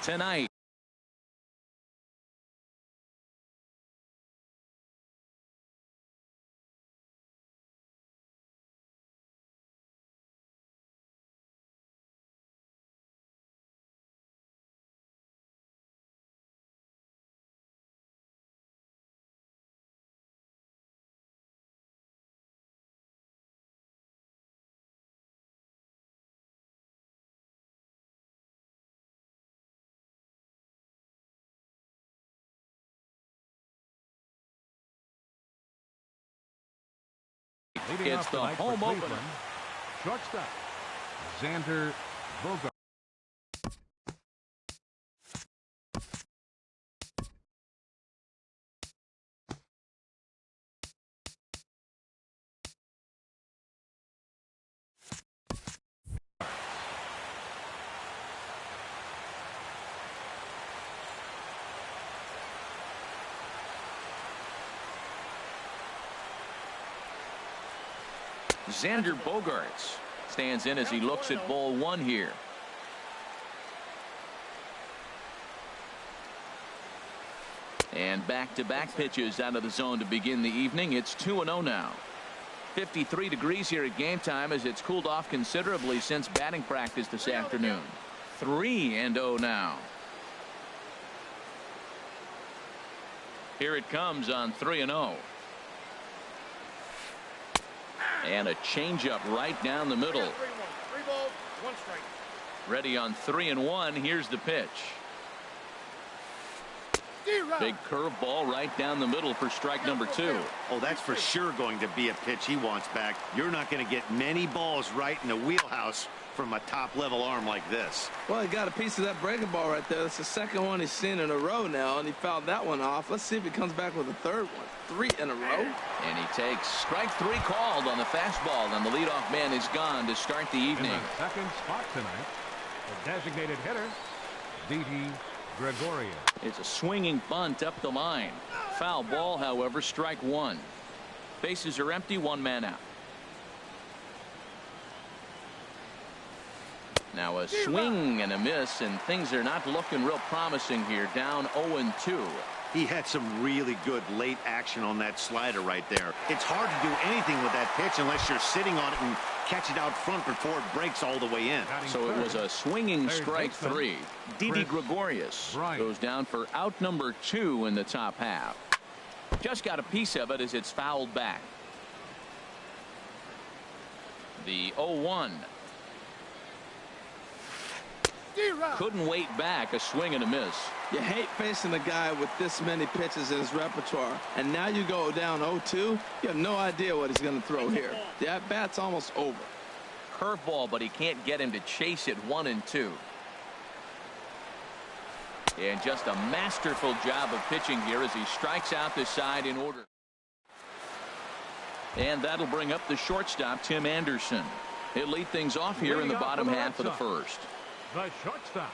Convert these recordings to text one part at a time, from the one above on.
tonight. It's the home opener. Shortstop, Xander Bogaerts. Xander Bogaerts stands in as he looks at ball one here. And back-to-back pitches out of the zone to begin the evening. It's 2-0 now. 53 degrees here at game time as it's cooled off considerably since batting practice this afternoon. 3-0 now. Here it comes on 3-0. And a changeup right down the middle. 3 balls, 1 strike. Ready on 3-1. Here's the pitch. Big curveball right down the middle for strike number 2. Oh, that's for sure going to be a pitch he wants back. You're not going to get many balls right in the wheelhouse from a top-level arm like this. Well, he got a piece of that breaking ball right there. That's the second one he's seen in a row now, and he fouled that one off. Let's see if he comes back with a third one. 3 in a row. And he takes strike 3 called on the fastball, and the leadoff man is gone to start the evening. In the second spot tonight, the designated hitter, Didi Gregorius. It's a swinging bunt up the line. Foul ball, however, strike 1. Bases are empty, 1 man out. Now a swing and a miss, and things are not looking real promising here. Down 0-2. He had some really good late action on that slider right there. It's hard to do anything with that pitch unless you're sitting on it and catch it out front before it breaks all the way in. So it was a swinging strike 3. Didi Gregorius goes down for out number 2 in the top half. Just got a piece of it as it's fouled back. The 0-1. Couldn't wait back. A swing and a miss. You hate facing a guy with this many pitches in his repertoire, and now you go down 0-2. You have no idea what he's going to throw here. The at-bat's almost over. Curveball, but he can't get him to chase it 1-2. And just a masterful job of pitching here as he strikes out the side in order. And that'll bring up the shortstop, Tim Anderson. He'll lead things off here in the bottom half of the first. The shortstop.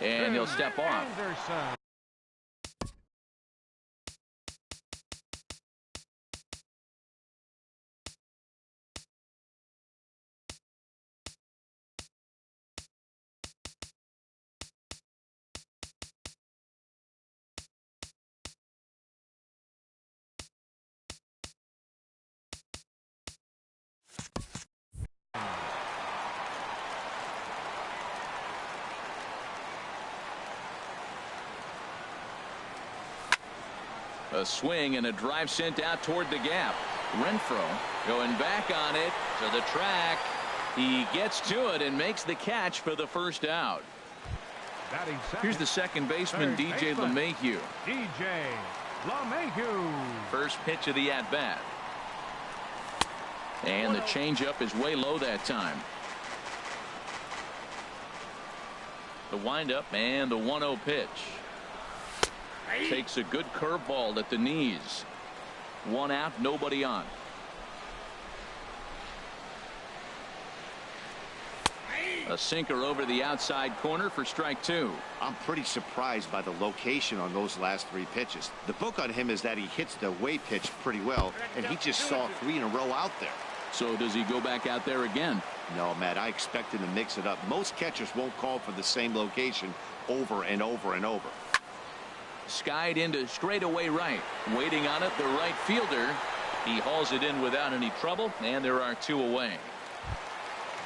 And he'll step off. Anderson. A swing and a drive sent out toward the gap. Renfroe going back on it to the track. He gets to it and makes the catch for the first out. Here's the second baseman, DJ LeMahieu. DJ LeMahieu. First pitch of the at-bat. And the changeup is way low that time. The windup and the 1-0 pitch. Takes a good curveball at the knees. 1 out, nobody on. A sinker over the outside corner for strike 2. I'm pretty surprised by the location on those last 3 pitches. The book on him is that he hits the away pitch pretty well, and he just saw 3 in a row out there. So does he go back out there again? No, Matt, I expect him to mix it up. Most catchers won't call for the same location over and over and over. Skied into straightaway right. Waiting on it, the right fielder. He hauls it in without any trouble, and there are 2 away.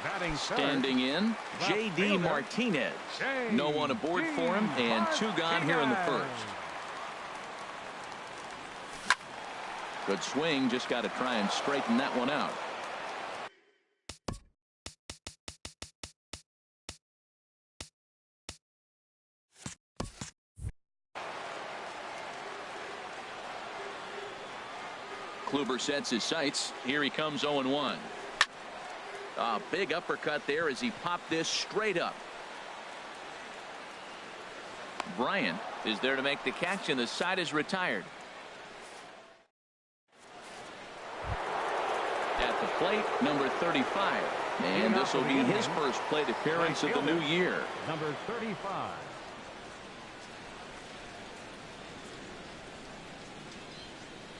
Batting third, Standing in, J.D. Martinez. No one aboard for him, and 2 gone here in the first. Good swing, just got to try and straighten that one out. Kluber sets his sights. Here he comes 0-1. A big uppercut there as he popped this straight up. Bryant is there to make the catch, and the side is retired. At the plate, number 35. And this will be his first plate appearance of the new year. Number 35.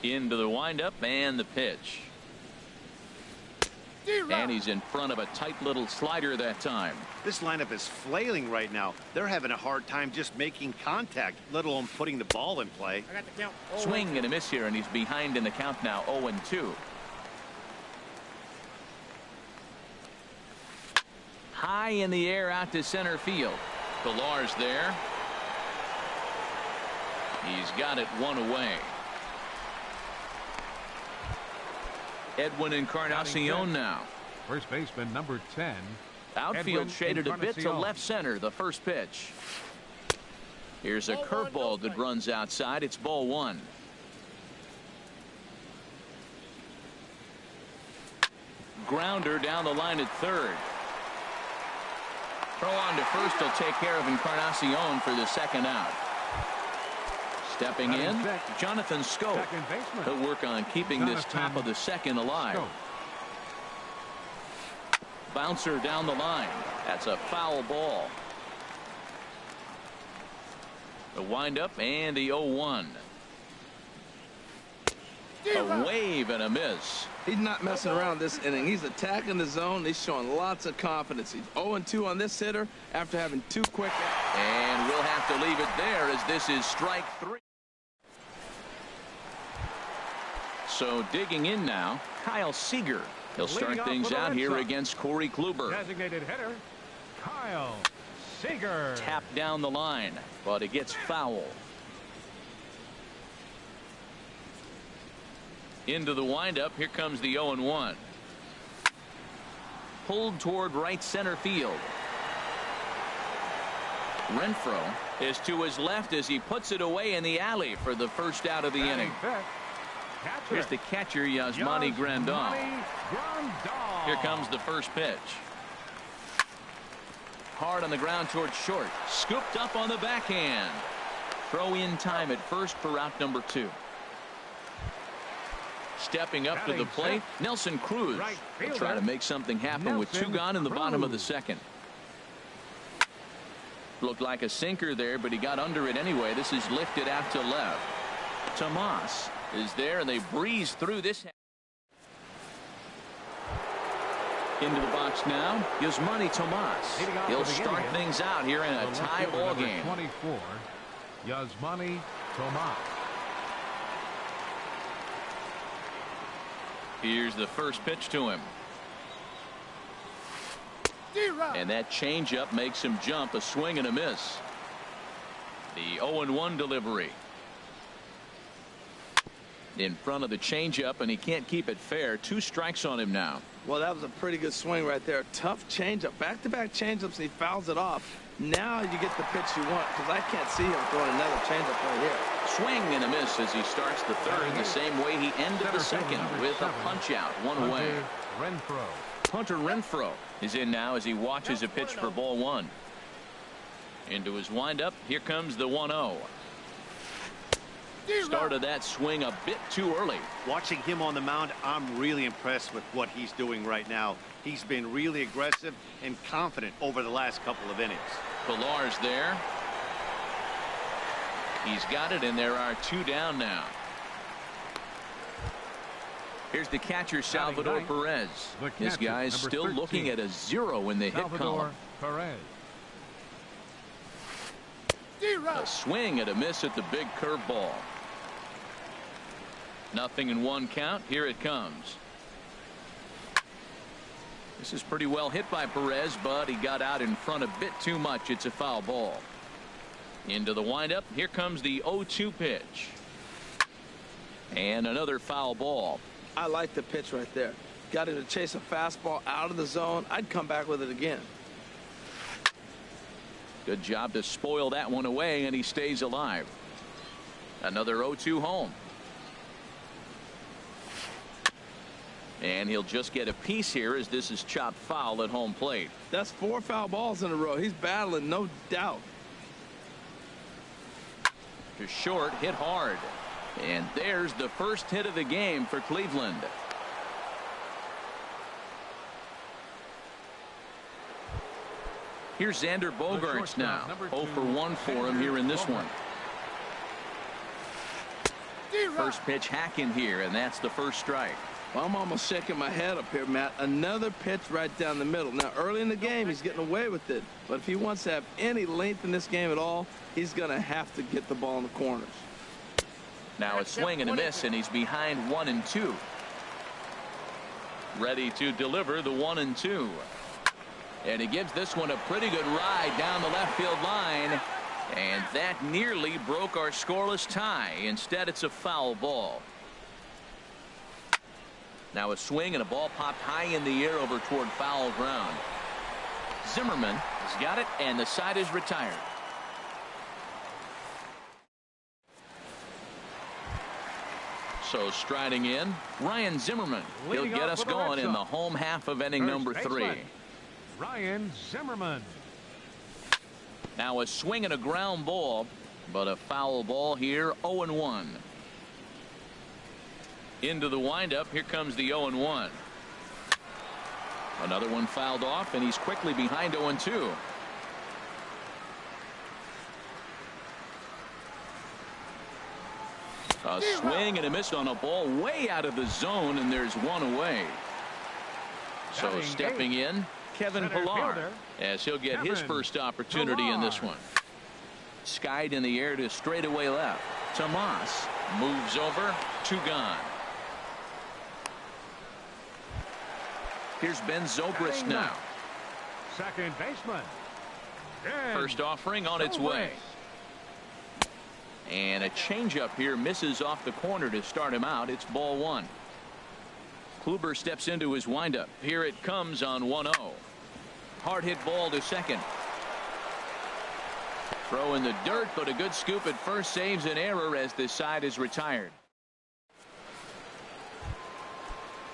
Into the windup and the pitch. And he's in front of a tight little slider that time. This lineup is flailing right now. They're having a hard time just making contact, let alone putting the ball in play. I got the count. Swing and a miss here, and he's behind in the count now, 0-2. High in the air out to center field. Pilar's there. He's got it 1 away. Edwin Encarnacion now. First baseman number 10. Outfield Edwin shaded a bit to Encarnacion. left center. The first pitch. Here's a curveball that runs outside. It's ball 1. Grounder down the line at third. Throw on to first will take care of Encarnacion for the second out. Stepping in, Jonathan Scope. Second baseman. He'll work on keeping this top of the second alive. Scope. Bouncer down the line. That's a foul ball. The windup and the 0-1. A wave and a miss. He's not messing around this inning. He's attacking the zone. He's showing lots of confidence. He's 0-2 on this hitter after having 2 quick. And we'll have to leave it there as this is strike 3. So digging in now, Kyle Seager. He'll start things out here against Corey Kluber. Designated hitter, Kyle Seager. Tap down the line, but it gets foul. Into the windup. Here comes the 0-1. Pulled toward right center field. Renfroe is to his left as he puts it away in the alley for the first out of the inning. Here's the catcher, Yasmani Grandal. Here comes the first pitch. Hard on the ground towards short. Scooped up on the backhand. Throw in time at first for out number 2. Stepping up to the plate, Nelson Cruz. Will try to make something happen with 2 gone in the bottom of the second. Looked like a sinker there, but he got under it anyway. This is lifted out to left. Tomas is there, and they breeze through this. Into the box now, Yasmani Tomas. He'll start things out here in a tie ball game. 24, Yasmani Tomas. Here's the first pitch to him. And that changeup makes him jump. A swing and a miss. The 0-1 delivery. In front of the changeup, and he can't keep it fair. 2 strikes on him now. Well, that was a pretty good swing right there. Tough changeup. Back-to-back changeups, and he fouls it off. Now you get the pitch you want, because I can't see him throwing another changeup right here. Swing and a miss as he starts the third the same way he ended the second with a punch out, 1 away. Hunter Renfroe is in now as he watches a pitch for ball 1. Into his windup. Here comes the 1-0. Started that swing a bit too early. Watching him on the mound, I'm really impressed with what he's doing right now. He's been really aggressive and confident over the last couple of innings. Pilar's there. He's got it, and there are 2 down now. Here's the catcher, Salvador Perez. This guy's still looking at a 0 in the hit column. Perez. A swing and a miss at the big curveball. 0-1 count. Here it comes. This is pretty well hit by Perez, but he got out in front a bit too much. It's a foul ball. Into the windup. Here comes the 0-2 pitch. And another foul ball. I like the pitch right there. Got him to chase a fastball out of the zone. I'd come back with it again. Good job to spoil that one away, and he stays alive. Another 0-2 home. And he'll just get a piece here as this is chopped foul at home plate. That's 4 foul balls in a row. He's battling, no doubt. To short, hit hard. And there's the first hit of the game for Cleveland. Here's Xander Bogaerts now. 0 for 1 for him here in this one. First pitch hacking here, and that's the first strike. Well, I'm almost shaking my head up here, Matt. Another pitch right down the middle. Now, early in the game, he's getting away with it. But if he wants to have any length in this game at all, he's going to have to get the ball in the corners. Now a swing and a miss, and he's behind 1-2. Ready to deliver the 1-2. And he gives this one a pretty good ride down the left field line. And that nearly broke our scoreless tie. Instead, it's a foul ball. Now a swing and a ball popped high in the air over toward foul ground. Zimmerman has got it, and the side is retired. So striding in, Ryan Zimmerman. He'll get us going in the home half of inning number 3. Ryan Zimmerman. Now a swing and a ground ball, but a foul ball here. 0-1. Into the windup. Here comes the 0-1. Another one fouled off, and he's quickly behind 0-2. A swing and a miss on a ball way out of the zone, and there's one away. So stepping in, Kevin Pillar, as he'll get his first opportunity in this one. Skied in the air to straightaway left. Tomas moves over, 2 gone. Here's Ben Zobrist now. Second baseman. First offering on its way. And a changeup here misses off the corner to start him out. It's ball 1. Kluber steps into his windup. Here it comes on 1-0. Hard hit ball to second. Throw in the dirt, but a good scoop at first saves an error as this side is retired.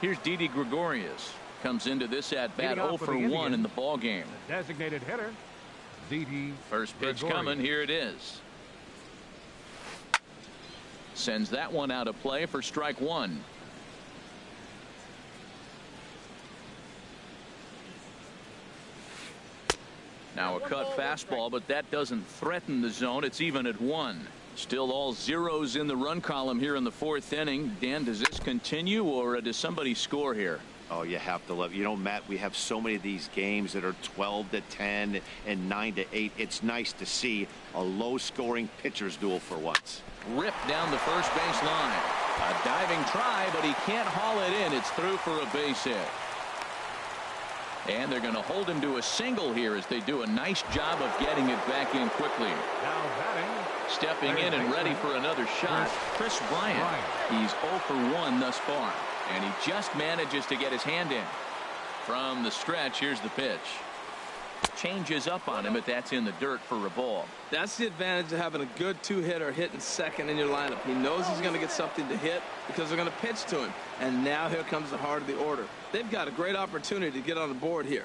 Here's Didi Gregorius. Comes into this at bat 0 for 1 in the ball game. Designated hitter, Didi. First pitch coming. Here it is. Sends that one out of play for strike 1. Now a cut fastball, but that doesn't threaten the zone. It's even at 1. Still all zeros in the run column here in the 4th inning. Dan, does this continue, or does somebody score here? Oh, you have to love, you know, Matt, we have so many of these games that are 12-10 and 9-8. It's nice to see a low-scoring pitcher's duel for once. Ripped down the first base line. A diving try, but he can't haul it in. It's through for a base hit. And they're going to hold him to a single here as they do a nice job of getting it back in quickly. Now batting. Stepping in and ready for another shot, Chris Bryant. He's 0 for 1 thus far. And he just manages to get his hand in. From the stretch, here's the pitch. Changes up on him, but that's in the dirt for a ball. That's the advantage of having a good 2-hitter hitting second in your lineup. He knows he's going to get something to hit because they're going to pitch to him. And now here comes the heart of the order. They've got a great opportunity to get on the board here.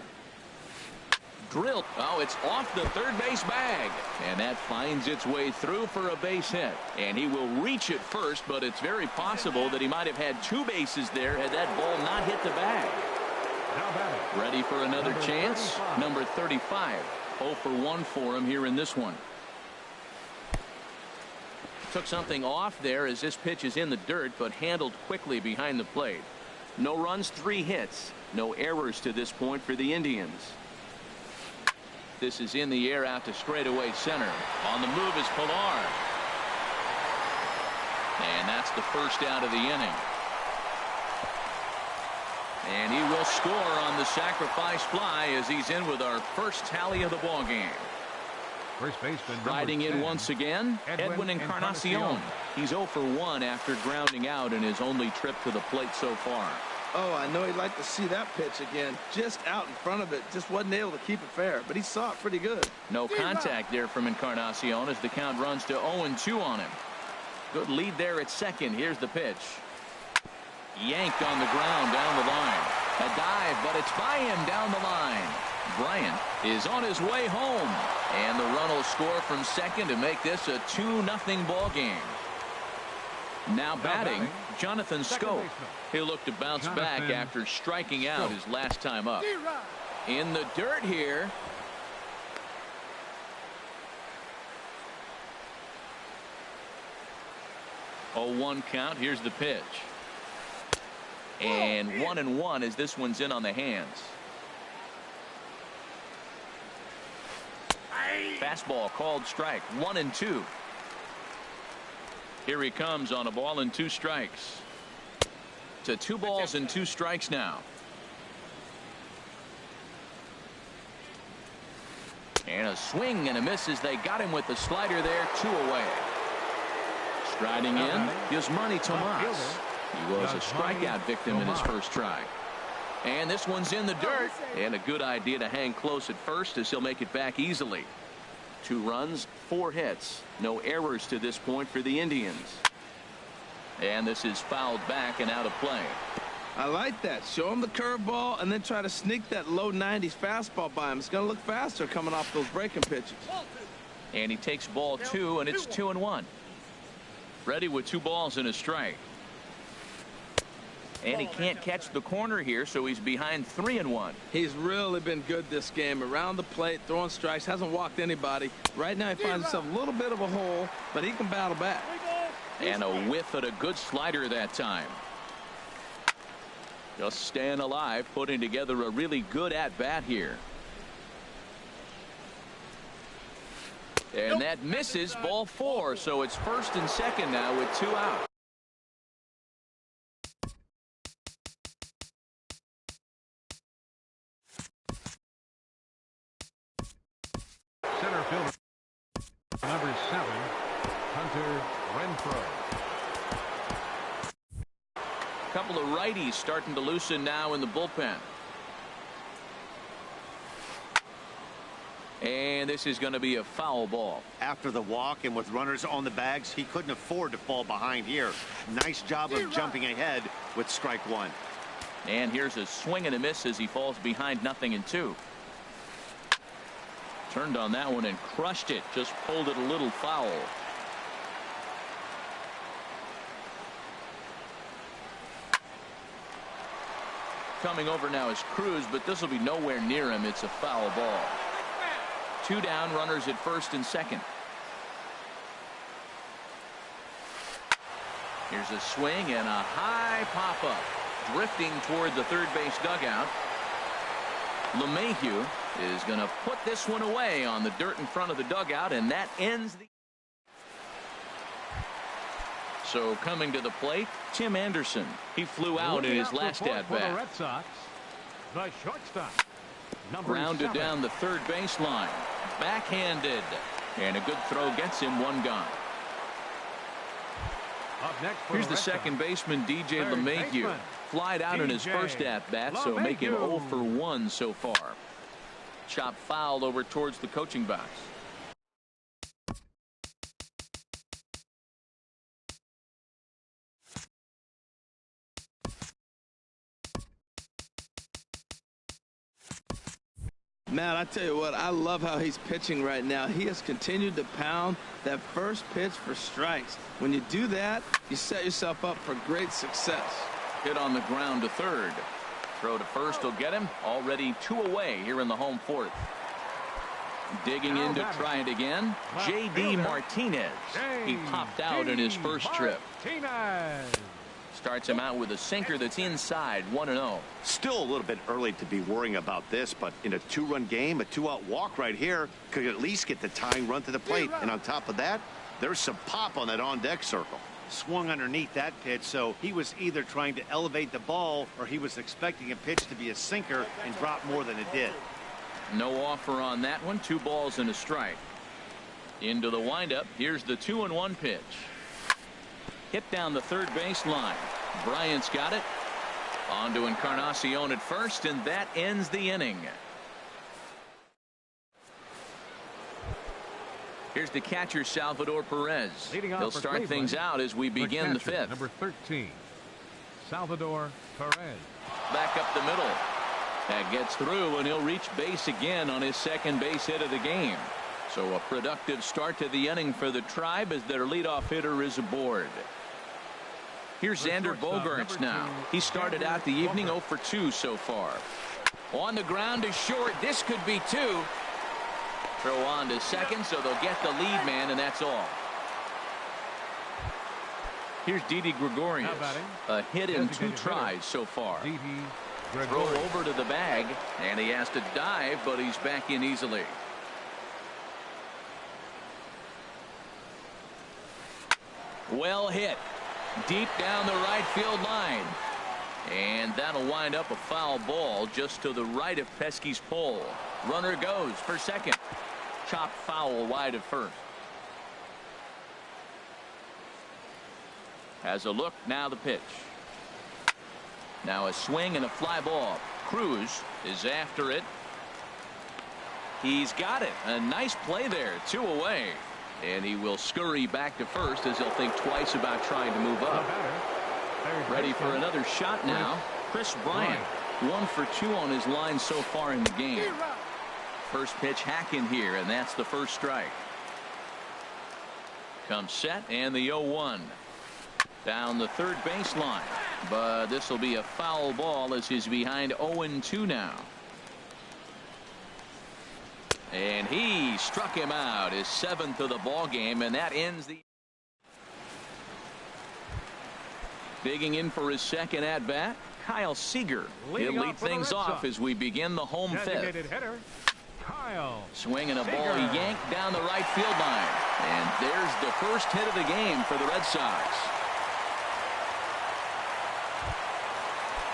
Drilled. Oh, it's off the third base bag. And that finds its way through for a base hit. And he will reach it first, but it's very possible that he might have had 2 bases there had that ball not hit the bag. Ready for another chance. Number 35. 0 for 1 for him here in this one. Took something off there as this pitch is in the dirt, but handled quickly behind the plate. No runs, 3 hits. No errors to this point for the Indians. This is in the air out to straightaway center. On the move is Pilar. And that's the first out of the inning. And he will score on the sacrifice fly as he's in with our first tally of the ball game. First baseman Riding in once again, Edwin Encarnacion. He's 0 for 1 after grounding out in his only trip to the plate so far. Oh, I know he'd like to see that pitch again. Just out in front of it. Just wasn't able to keep it fair, but he saw it pretty good. No contact there from Encarnacion as the count runs to 0-2 on him. Good lead there at second. Here's the pitch. Yanked on the ground down the line. A dive, but it's by him down the line. Bryant is on his way home, and the run will score from second to make this a 2-0 ball game. Now batting, Jonathan Scope. He'll look to bounce back after striking out his last time up. In the dirt here. A 1 count. Here's the pitch. And 1-1 as this one's in on the hands. Fastball called strike. 1-2. Here he comes on a ball and 2 strikes. To 2 balls and 2 strikes now. And a swing and a miss as they got him with the slider there. 2 away. Striding in, Yasmani Tomas. He was a strikeout victim in his first try. And this one's in the dirt. And a good idea to hang close at first as he'll make it back easily. 2 runs, 4 hits. No errors to this point for the Indians. And this is fouled back and out of play. I like that. Show him the curveball and then try to sneak that low 90s fastball by him. It's going to look faster coming off those breaking pitches. And he takes ball 2, and it's 2-1. Ready with 2 balls and a strike. And he can't catch the corner here, so he's behind 3-1. He's really been good this game. Around the plate, throwing strikes, hasn't walked anybody. Right now he finds himself a little bit of a hole, but he can battle back. And a whiff at a good slider that time. Just staying alive, putting together a really good at-bat here. And that misses, ball 4, so it's first and second now with 2 out. Center fielder number 7, Hunter Renfroe. A couple of righties starting to loosen now in the bullpen. And this is going to be a foul ball. After the walk and with runners on the bags, he couldn't afford to fall behind here. Nice job of jumping ahead with strike 1. And here's a swing and a miss as he falls behind 0-2. Turned on that one and crushed it. Just pulled it a little foul. Coming over now is Cruz, but this will be nowhere near him. It's a foul ball. 2 down, runners at first and second. Here's a swing and a high pop-up. Drifting toward the third base dugout. LeMahieu is going to put this one away on the dirt in front of the dugout, and that ends the... So coming to the plate, Tim Anderson. He flew out in his last at-bat. The Red Sox, the shortstop, Grounded 7. down the third baseline. Backhanded. And a good throw gets him 1 gone. Up next for Here's the Red second Sox, baseman, DJ third LeMahieu. baseman, Flied out in his DJ first at-bat, so make him 0 LeMahieu. for 1 so far. Chop fouled over towards the coaching box. Matt, I tell you what, I love how he's pitching right now. He has continued to pound that first pitch for strikes. When you do that, you set yourself up for great success. Hit on the ground to third. Throw to first will get him. Already 2 away here in the home 4th. Digging in to try it again. J.D. Martinez. He popped out in his first trip. Martinez. Starts him out with a sinker that's inside, 1-0. Still a little bit early to be worrying about this, but in a 2-run game, a 2-out walk right here could at least get the tying run to the plate. And on top of that, there's some pop on that on-deck circle. Swung underneath that pitch, so he was either trying to elevate the ball or he was expecting a pitch to be a sinker and drop more than it did. No offer on that one. 2 balls and a strike. Into the windup. Here's the 2-1 pitch. Hit down the third base line. Bryant's got it. On to Encarnacion at first, and that ends the inning. Here's the catcher, Salvador Perez. He'll start things out as we begin the 5th. Number 13, Salvador Perez. Back up the middle. That gets through, and he'll reach base again on his second base hit of the game. So a productive start to the inning for the Tribe as their leadoff hitter is aboard. Here's Xander Bogaerts now. He started out the evening 0 for 2 so far. On the ground to short. This could be 2. Throw on to second, so they'll get the lead man, and that's all. Here's Didi Gregorius. A hit in 2 tries so far. Throw over to the bag, and he has to dive, but he's back in easily. Well hit. Deep down the right field line. And that'll wind up a foul ball just to the right of Pesky's pole. Runner goes for second. Chopped foul wide of first. Has a look, now the pitch. Now a swing and a fly ball. Cruz is after it. He's got it. A nice play there. 2 away. And he will scurry back to first as he'll think twice about trying to move up. Ready for another shot now. Chris Bryant. 1 for 2 on his line so far in the game. First pitch hacking here, and that's the first strike. Comes set, and the 0-1. Down the third baseline. But this will be a foul ball as he's behind 0-2 now. And he struck him out, his 7th of the ball game, and that ends the. Digging in for his second at bat, Kyle Seager. He'll lead things off as we begin the home 5th. Hitter, Kyle Swinging a ball yanked down the right field line, and there's the first hit of the game for the Red Sox.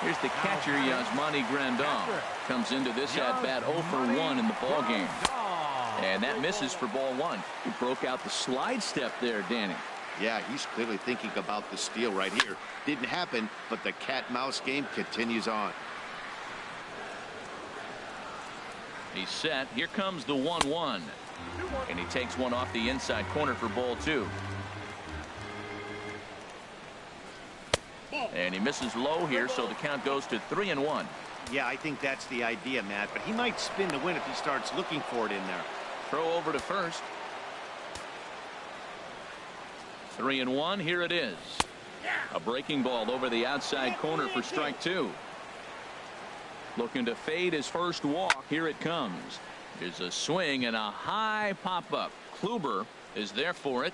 Here's the catcher, Yasmani Grandal. Comes into this at-bat 0 for 1 in the ball game. And that misses for ball 1. He broke out the slide step there, Danny. Yeah, he's clearly thinking about the steal right here. Didn't happen, but the cat-mouse game continues on. He's set. Here comes the 1-1. And he takes one off the inside corner for ball 2. And he misses low here, so the count goes to 3-1. Yeah, I think that's the idea, Matt, but he might spin the win if he starts looking for it in there. Throw over to first. 3-1. Here it is. A breaking ball over the outside corner for strike 2. Looking to fade his first walk. Here it comes. There's a swing and a high pop-up. Kluber is there for it.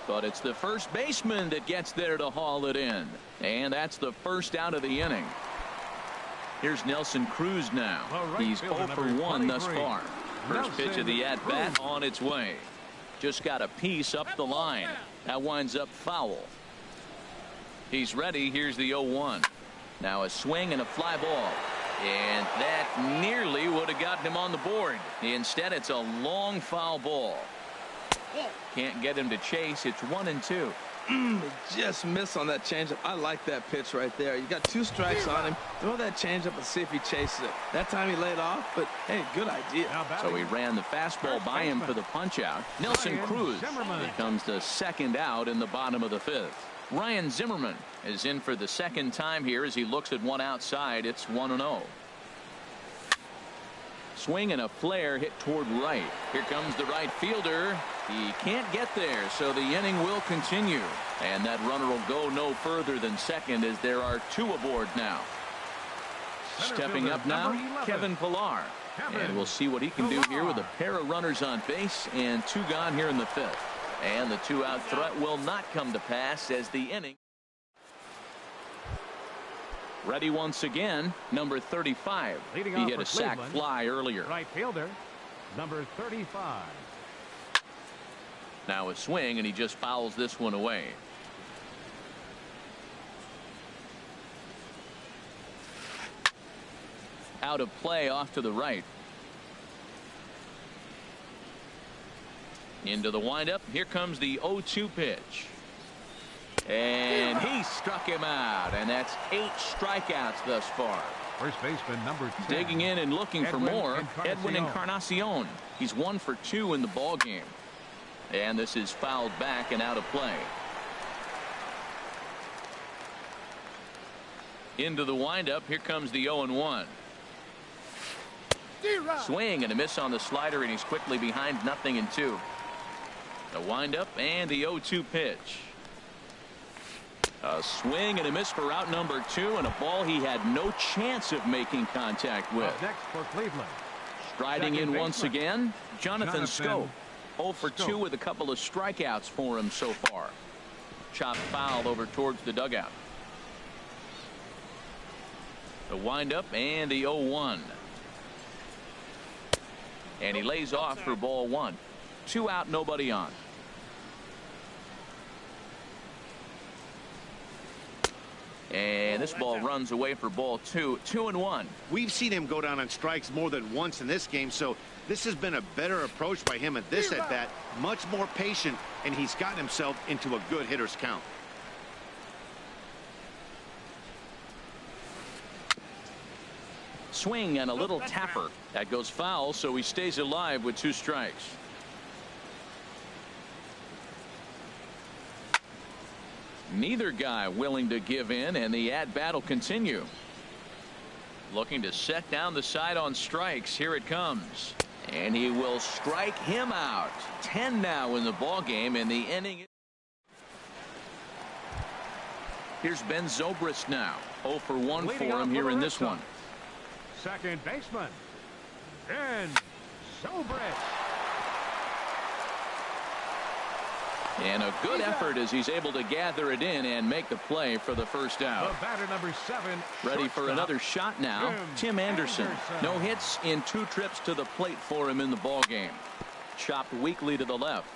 But it's the first baseman that gets there to haul it in. And that's the first out of the inning. Here's Nelson Cruz now. He's 0 for 1 thus far. First pitch of the at-bat on its way. Just got a piece up the line. That winds up foul. He's ready. Here's the 0-1. Now a swing and a fly ball. And that nearly would have gotten him on the board. Instead, it's a long foul ball. Can't get him to chase. It's 1-2. Just missed on that changeup. I like that pitch right there. You got 2 strikes on him. Throw that changeup and see if he chases it. That time he laid off, but hey, good idea. So he ran the fastball by him for the punch out. Nelson Cruz becomes the second out in the bottom of the 5th. Ryan Zimmerman is in for the second time here as he looks at one outside. It's 1-0. Swing and a flare hit toward right. Here comes the right fielder. He can't get there, so the inning will continue. And that runner will go no further than second as there are 2 aboard now. Stepping up now, Kevin Pillar. And we'll see what he can do here with a pair of runners on base and 2 gone here in the 5th. And the 2-out threat will not come to pass as the inning. Ready once again, number 35. Leading He off hit for a sac Cleveland, fly earlier. right fielder, number 35. Now a swing, and he just fouls this one away. Out of play off to the right. Into the windup. Here comes the 0-2 pitch. And he struck him out, and that's 8 strikeouts thus far. First baseman number 10. Digging in and looking for more, Edwin Encarnacion. Encarnacion. He's 1 for 2 in the ball game. And this is fouled back and out of play. Into the windup. Here comes the 0-1. Swing and a miss on the slider, and he's quickly behind 0-2. The windup and the 0-2 pitch. A swing and a miss for out number 2, and a ball he had no chance of making contact with. Up next for Cleveland. Striding Second in once baseman, again, Jonathan Scope. 0 for 2 Scope. with a couple of strikeouts for him so far. Chopped foul over towards the dugout. The windup and the 0-1. And he lays off for ball 1. 2 out, nobody on. And this ball runs away for ball 2. 2-1. We've seen him go down on strikes more than once in this game, so this has been a better approach by him at this at bat. Much more patient, and he's gotten himself into a good hitter's count. Swing and a little tapper. That goes foul, so he stays alive with 2 strikes. Neither guy willing to give in, and the at-bat will continue. Looking to set down the side on strikes. Here it comes. And he will strike him out. 10 now in the ball game, and the inning. Here's Ben Zobrist now. 0 for 1 for him here in this one. Second baseman, Ben Zobrist. And a good effort as he's able to gather it in and make the play for the first out. The batter number 7. Ready for another shot now. Tim Anderson. No hits in 2 trips to the plate for him in the ball game. Chopped weakly to the left.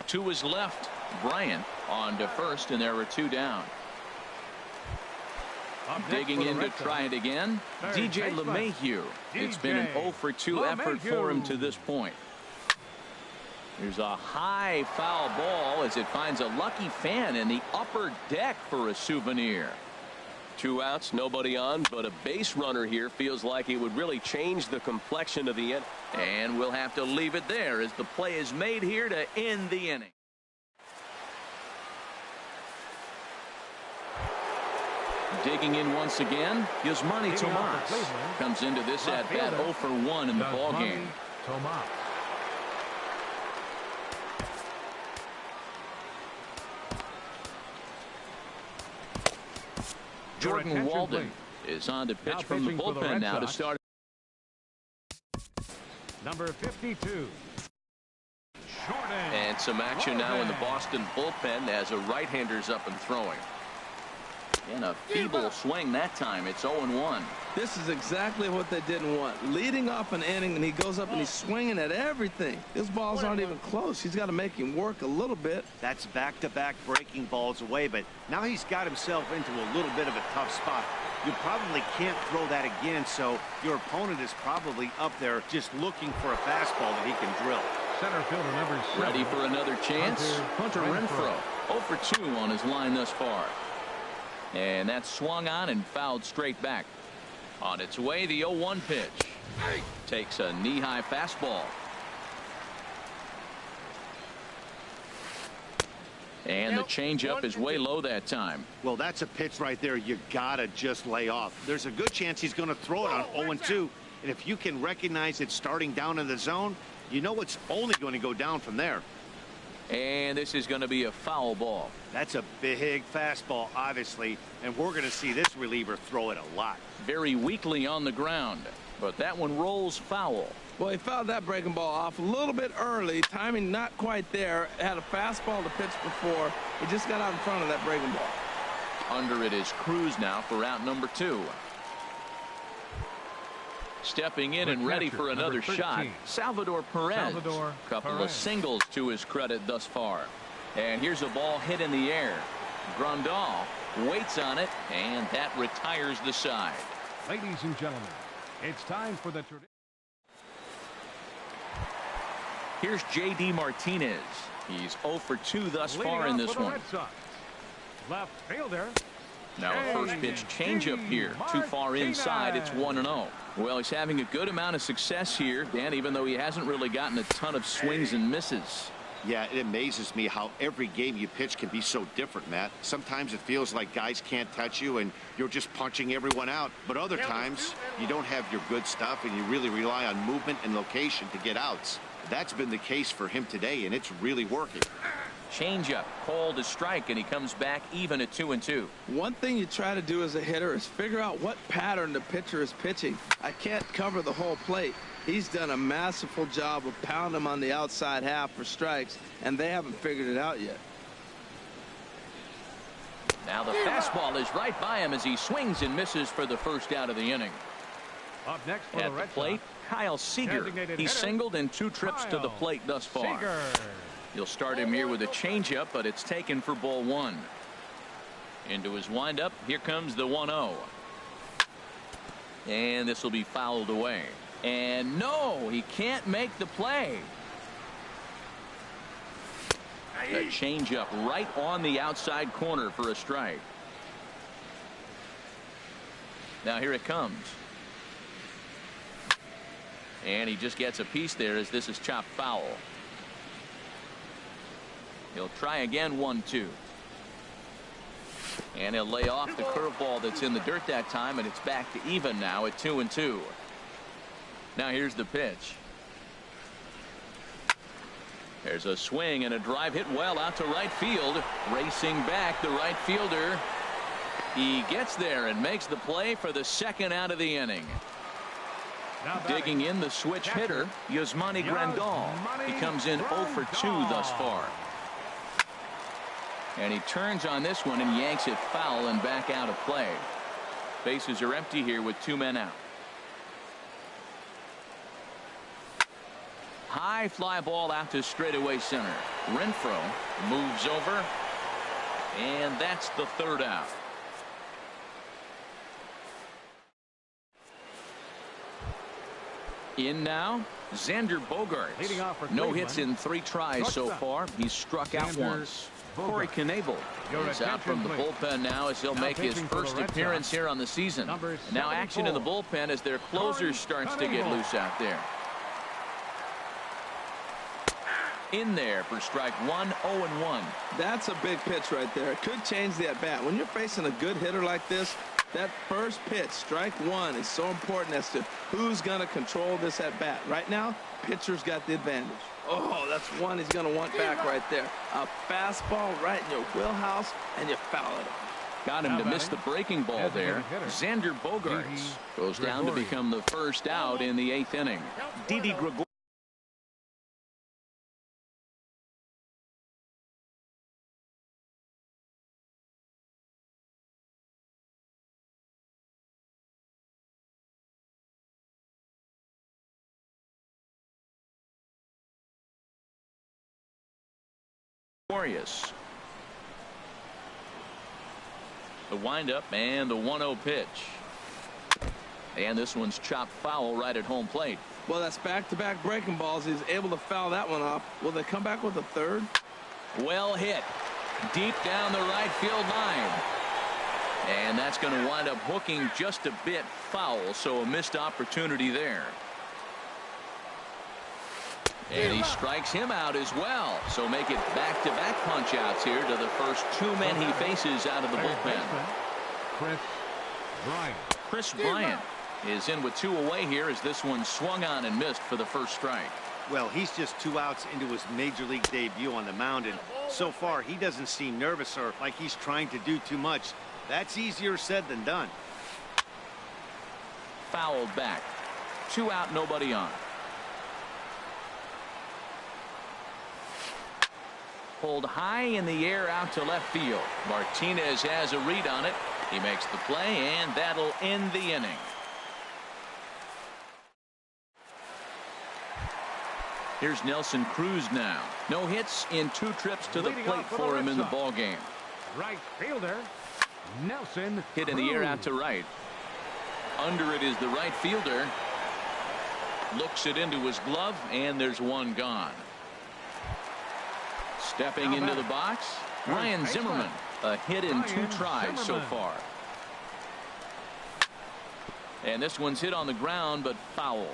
To his left, Bryant on to first, and there were 2 down. Digging in to try it again, DJ LeMahieu. It's been an 0 for 2 effort for him to this point. There's a high foul ball as it finds a lucky fan in the upper deck for a souvenir. 2 outs, nobody on, but a base runner here feels like it would really change the complexion of the inning. And we'll have to leave it there as the play is made here to end the inning. Digging in once again, Yasmani Tomas comes into this at-bat 0 for 1 in the ball game. Jordan Walden is on to pitch from the bullpen now to start. Number 52. And some action now in the Boston bullpen as a right-hander's up and throwing. And a feeble swing that time. It's 0-1. This is exactly what they didn't want. Leading off an inning, and he goes up and he's swinging at everything. His balls aren't even close. He's got to make him work a little bit. That's back-to-back breaking balls away, but now he's got himself into a little bit of a tough spot. You probably can't throw that again, so your opponent is probably up there just looking for a fastball that he can drill. Center fielder number 7. Ready for another chance? Hunter Renfroe. 0 for 2 on his line thus far. And that's swung on and fouled straight back. On its way, the 0-1 pitch. Takes a knee-high fastball. And the changeup is way low that time. Well, that's a pitch right there you gotta just lay off. There's a good chance he's going to throw it on 0-2. And if you can recognize it starting down in the zone, you know it's only going to go down from there. And this is going to be a foul ball. That's a big fastball, obviously, and we're going to see this reliever throw it a lot. Very weakly on the ground, but that one rolls foul. Well, he fouled that breaking ball off a little bit early. Timing not quite there. Had a fastball to pitch before. He just got out in front of that breaking ball. Under it is Cruz now for out number 2. Stepping in and ready for another shot, Salvador Perez. Couple of singles to his credit thus far. And here's a ball hit in the air. Grandal waits on it, and that retires the side. Ladies and gentlemen, it's time for the tradition. Here's J.D. Martinez. He's 0 for 2 thus far in this one. Left fielder. Now a first pitch changeup here. Too far inside. It's 1-0. Well, he's having a good amount of success here, Dan, even though he hasn't really gotten a ton of swings and misses. Yeah, it amazes me how every game you pitch can be so different, Matt. Sometimes it feels like guys can't touch you and you're just punching everyone out. But other times you don't have your good stuff and you really rely on movement and location to get outs. That's been the case for him today, and it's really working. Changeup called a strike, and he comes back even at 2-2. One thing you try to do as a hitter is figure out what pattern the pitcher is pitching. I can't cover the whole plate. He's done a masterful job of pounding him on the outside half for strikes, and they haven't figured it out yet. Now the fastball is right by him as he swings and misses for the first out of the inning. Up next for At the plate, Kyle Seager. He's singled in 2 trips to the plate thus far. You'll start him here with a changeup, but it's taken for ball 1. Into his windup. Here comes the 1-0. And this will be fouled away. And no, he can't make the play. A changeup right on the outside corner for a strike. Now here it comes. And he just gets a piece there as this is chopped foul. He'll try again, 1-2. And he'll lay off the curveball that's in the dirt that time, and it's back to even now at 2-2. Now here's the pitch. There's a swing and a drive hit well out to right field. Racing back, the right fielder. He gets there and makes the play for the second out of the inning. Digging in the switch hitter, Yasmani Grandal. He comes in 0 for 2 thus far. And he turns on this one and yanks it foul and back out of play. Bases are empty here with 2 men out. High fly ball out to straightaway center. Renfroe moves over, and that's the 3rd out. In now, Xander Bogaerts. No hits in 3 tries so far. He's struck out once. Corey Knebel is out from the bullpen now as he'll make his first appearance here on the season. Now action in the bullpen as their closer starts to get loose out there. In there for strike 1, 0-1. That's a big pitch right there. It could change the at-bat. When you're facing a good hitter like this, that first pitch, strike 1, is so important as to who's going to control this at-bat. Right now, pitcher's got the advantage. Oh, that's one he's going to want back right there. A fastball right in your wheelhouse, and you foul it. Got him to miss the breaking ball there. Xander Bogaerts goes down to become the first out in the 8th inning. Didi Gregorius. The windup and the 1-0 pitch. And this one's chopped foul right at home plate. Well, that's back-to-back breaking balls. He's able to foul that one off. Will they come back with a 3rd? Well hit. Deep down the right field line. And that's going to wind up hooking just a bit foul, so a missed opportunity there. And he strikes him out as well. So make it back-to-back punch-outs here to the first 2 men he faces out of the bullpen. Chris Bryant is in with 2 away here as this one swung on and missed for the first strike. Well, he's just 2 outs into his major league debut on the mound, and so far he doesn't seem nervous or like he's trying to do too much. That's easier said than done. Fouled back. 2 out, nobody on. Pulled high in the air out to left field. Martinez has a read on it. He makes the play, and that'll end the inning. Here's Nelson Cruz now. No hits in 2 trips to the plate for him in the ball game. Right fielder, Nelson Hit in the air out to right. Under it is the right fielder. Looks it into his glove, and there's one gone. Stepping into the box, Ryan Zimmerman. A hit in 2 tries so far. And this one's hit on the ground, but foul.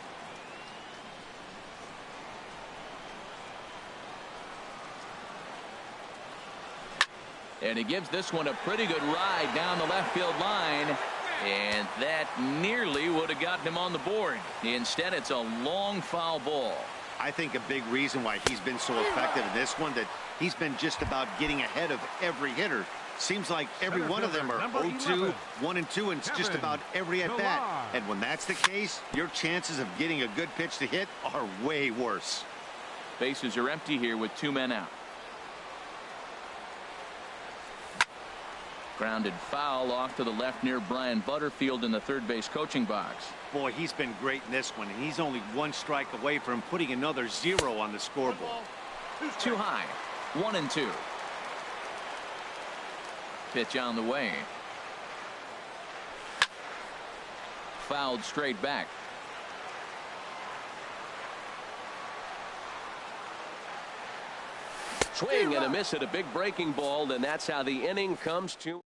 And he gives this one a pretty good ride down the left field line. And that nearly would have gotten him on the board. Instead, it's a long foul ball. I think a big reason why he's been so effective in this one, that he's been just about getting ahead of every hitter. Seems like every one of them are 0-2, 1-2, and it's just about every at bat. And when that's the case, your chances of getting a good pitch to hit are way worse. Bases are empty here with 2 men out. Grounded foul off to the left near Brian Butterfield in the third base coaching box. Boy, he's been great in this one, and he's only 1 strike away from putting another 0 on the scoreboard. Too high. 1-2. Pitch on the way. Fouled straight back. Swing and a miss at a big breaking ball, and that's how the inning comes to.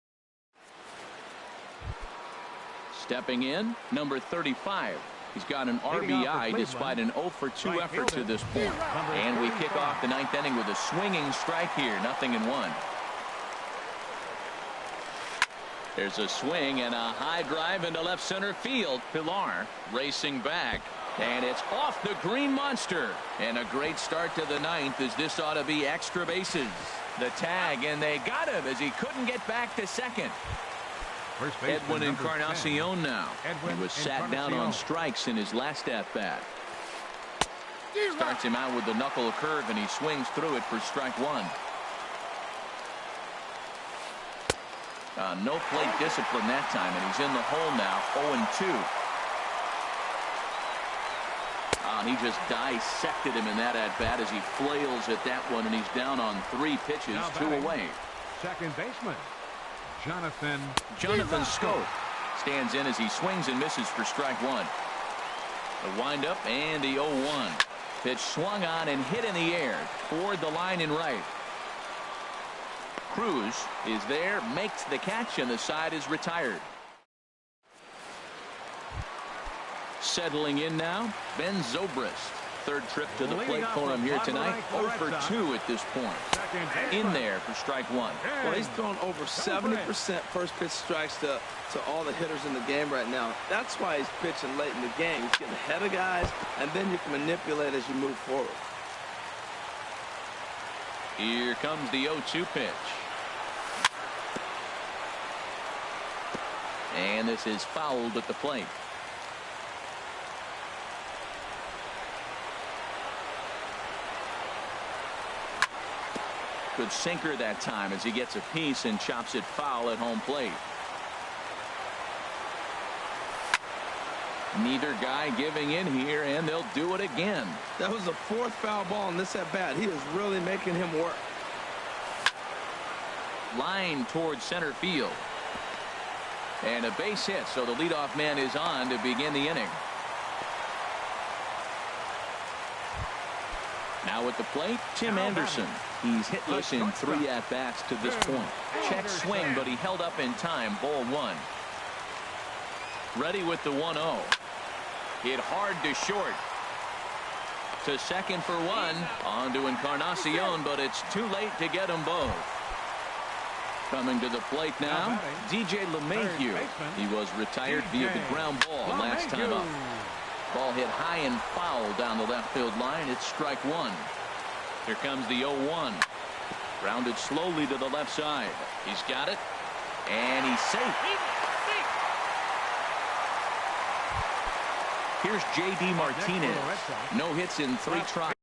Stepping in, number 35. He's got an RBI despite an 0-for-2 effort to this point. And we kick off the 9th inning with a swinging strike here. 0-1. There's a swing and a high drive into left center field. Pilar racing back. And it's off the green monster. And a great start to the 9th, as this ought to be extra bases. The tag, and they got him as he couldn't get back to second. Edwin Encarnacion now. He was sat down on strikes in his last at-bat. Starts him out with the knuckle curve, and he swings through it for strike 1. No plate discipline that time, and he's in the hole now, 0-2. He just dissected him in that at-bat as he flails at that one, and he's down on 3 pitches, 2 away. Second baseman, Jonathan Scope stands in as he swings and misses for strike 1. A windup and the 0-1. Pitch swung on and hit in the air toward the line and right. Cruz is there, makes the catch, and the side is retired. Settling in now, Ben Zobrist. 3rd trip to the plate for him here tonight. 0-for-2 at this point. In there for strike 1. Well, he's thrown over 70% first pitch strikes to all the hitters in the game right now. That's why he's pitching late in the game. He's getting ahead of guys, and then you can manipulate as you move forward. Here comes the 0-2 pitch. And this is fouled at the plate. Good sinker that time as he gets a piece and chops it foul at home plate. Neither guy giving in here, and they'll do it again. That was the 4th foul ball in this at bat. He is really making him work. Line towards center field. And a base hit, so the leadoff man is on to begin the inning. Now at the plate, Tim Anderson. He's hitless in 3 at-bats to this point. Check swing, but he held up in time. Ball 1. Ready with the 1-0. Hit hard to short. To second for 1. On to Encarnacion, but it's too late to get them both. Coming to the plate now, DJ LeMahieu. He was retired via the ground ball last time up. Ball hit high and foul down the left field line. It's strike 1. Here comes the 0-1. Grounded slowly to the left side. He's got it, and he's safe. Here's J.D. Martinez. No hits in 3 tries.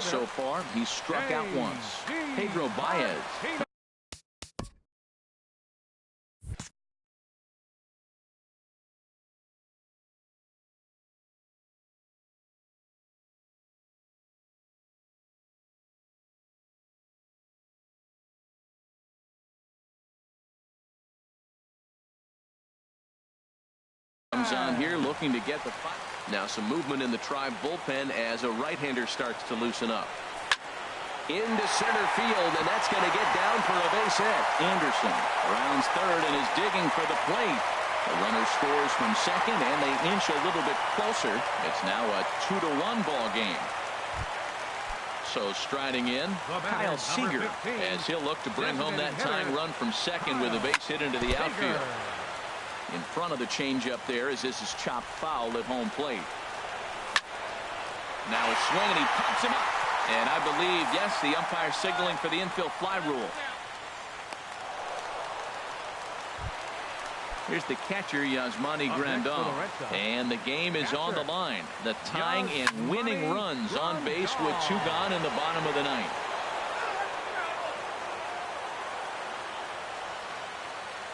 so far. He's struck out once. Pedro Baez. Comes on here looking to get the fight. Now some movement in the Tribe bullpen as a right-hander starts to loosen up. Into center field, and that's going to get down for a base hit. Anderson rounds third and is digging for the plate. The runner scores from second, and they inch a little bit closer. It's now a 2-1 ball game. So striding in, Kyle Seager, as he'll look to bring home that tying run from second with a base hit into the outfield. In front of the changeup there as this is chopped foul at home plate. Now a swing, and he pops him up. And I believe, yes, the umpire signaling for the infield fly rule. Here's the catcher, Yasmani Grandal. And the game is on the line. The tying and winning runs on base with 2 gone in the bottom of the ninth.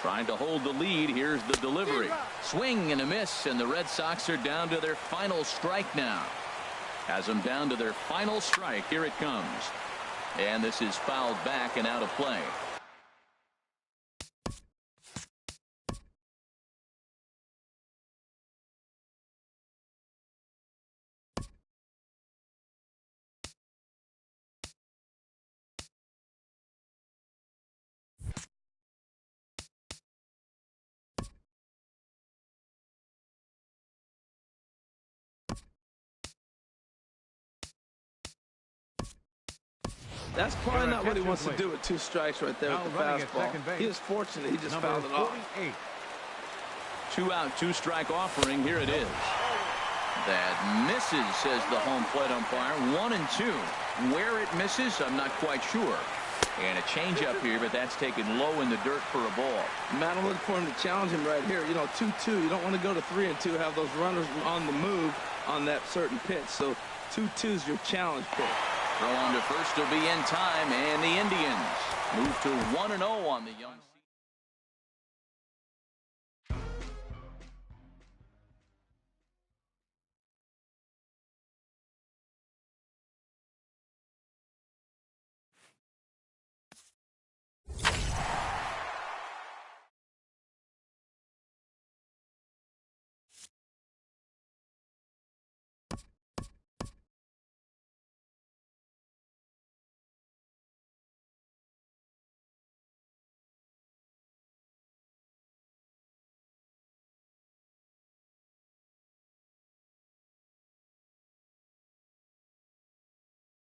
Trying to hold the lead. Here's the delivery. Swing and a miss, and the Red Sox are down to their final strike now. Has them down to their final strike. Here it comes. And this is fouled back and out of play. That's probably not what he wants to do with 2 strikes right there with the fastball. He is fortunate he just fouled it off. 2 out, 2 strike offering. Here it is. That misses, says the home plate umpire. 1-2. Where it misses, I'm not quite sure. And a changeup here, but that's taken low in the dirt for a ball. Matt, I'm looking for him to challenge him right here. You know, 2-2. You don't want to go to 3-2, have those runners on the move on that certain pitch. So 2-2 is your challenge pitch. Throw on to first will be in time, and the Indians move to 1-0 on the young.